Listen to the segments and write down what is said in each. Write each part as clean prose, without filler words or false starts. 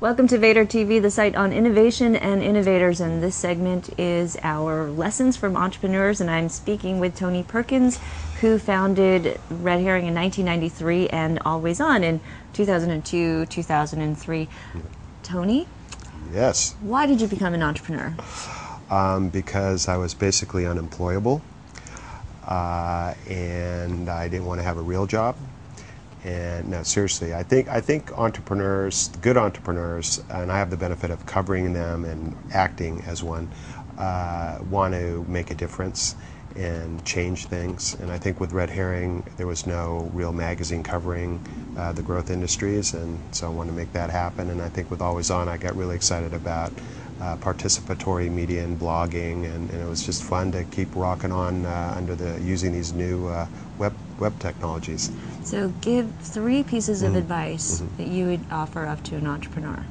Welcome to Vader TV, the site on innovation and innovators, and this segment is our lessons from entrepreneurs, and I'm speaking with Tony Perkins, who founded Red Herring in 1993 and Always On in 2002, 2003. Tony? Yes. Why did you become an entrepreneur? Because I was basically unemployable, and I didn't want to have a real job. And no, seriously, I think entrepreneurs, good entrepreneurs, and I have the benefit of covering them and acting as one, want to make a difference and change things. And I think with Red Herring, there was no real magazine covering the growth industries, and so I wanted to make that happen. And I think with Always On, I got really excited about participatory media and blogging, and it was just fun to keep rocking on using these new web technologies. So give 3 pieces of advice that you would offer up to an entrepreneur.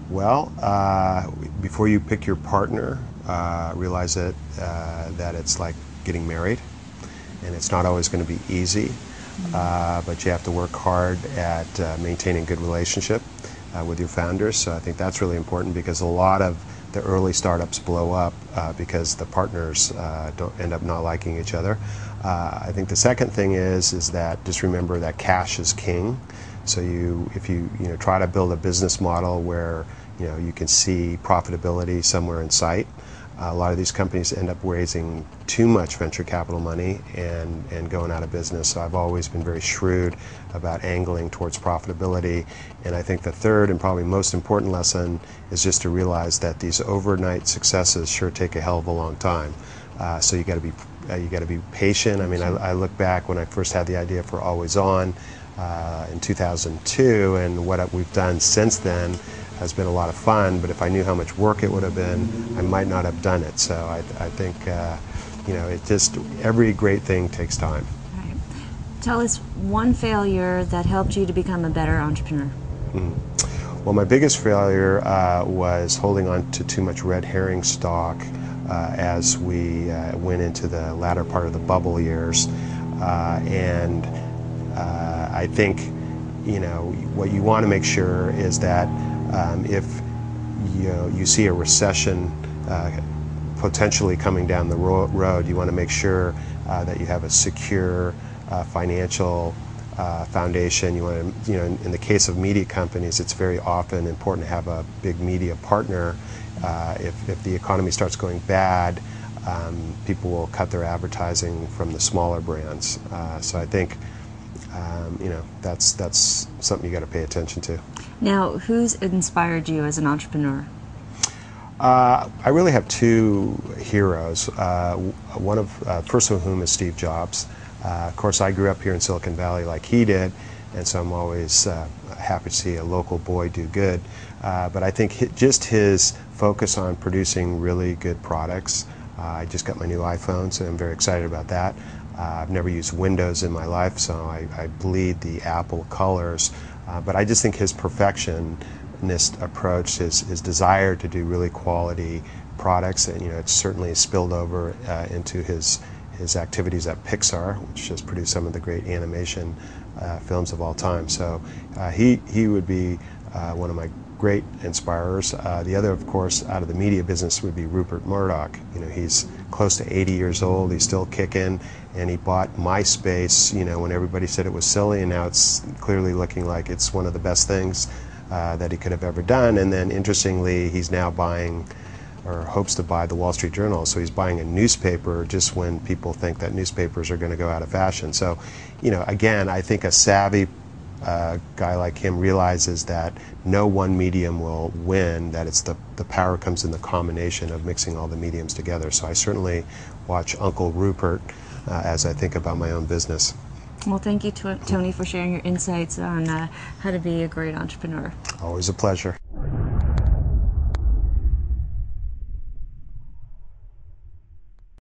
Well, before you pick your partner, realize that it's like getting married, and it's not always going to be easy, but you have to work hard at maintaining a good relationship with your founders. So I think that's really important, because a lot of the early startups blow up because the partners don't end up not liking each other. I think the second thing is that just remember that cash is king. So if you try to build a business model where you can see profitability somewhere in sight. A lot of these companies end up raising too much venture capital money and going out of business. So I've always been very shrewd about angling towards profitability. And I think the third and probably most important lesson is just to realize that these overnight successes sure take a hell of a long time. So you got to be patient. I mean, I look back when I first had the idea for Always On in 2002, and what we've done since then has been a lot of fun, but if I knew how much work it would have been, I might not have done it. So I think, every great thing takes time. Right. Tell us one failure that helped you to become a better entrepreneur. Well, my biggest failure was holding on to too much Red Herring stock as we went into the latter part of the bubble years. I think, what you want to make sure is that if you see a recession potentially coming down the road, you want to make sure that you have a secure financial foundation. You want to, in the case of media companies, it's very often important to have a big media partner. If the economy starts going bad, people will cut their advertising from the smaller brands. So I think that's something you got to pay attention to. Now, who's inspired you as an entrepreneur? I really have 2 heroes. One of first of whom is Steve Jobs. Of course, I grew up here in Silicon Valley like he did, and so I'm always happy to see a local boy do good. But I think just his focus on producing really good products. I just got my new iPhone, so I'm very excited about that. I've never used Windows in my life, so I bleed the Apple colors. But I just think his perfectionist approach, his desire to do really quality products, and it's certainly spilled over into his activities at Pixar, which has produced some of the great animation films of all time. So he would be one of my great inspirers. The other, of course, out of the media business would be Rupert Murdoch. He's close to 80 years old. He's still kicking, and he bought MySpace, when everybody said it was silly, and now it's clearly looking like it's one of the best things that he could have ever done. And then, interestingly, he's now buying, or hopes to buy, the Wall Street Journal. So he's buying a newspaper just when people think that newspapers are going to go out of fashion. So, again, I think a savvy guy like him realizes that no one medium will win, that it's the power comes in the combination of mixing all the mediums together. So I certainly watch Uncle Rupert as I think about my own business. Well, thank you, Tony, for sharing your insights on how to be a great entrepreneur. Always a pleasure.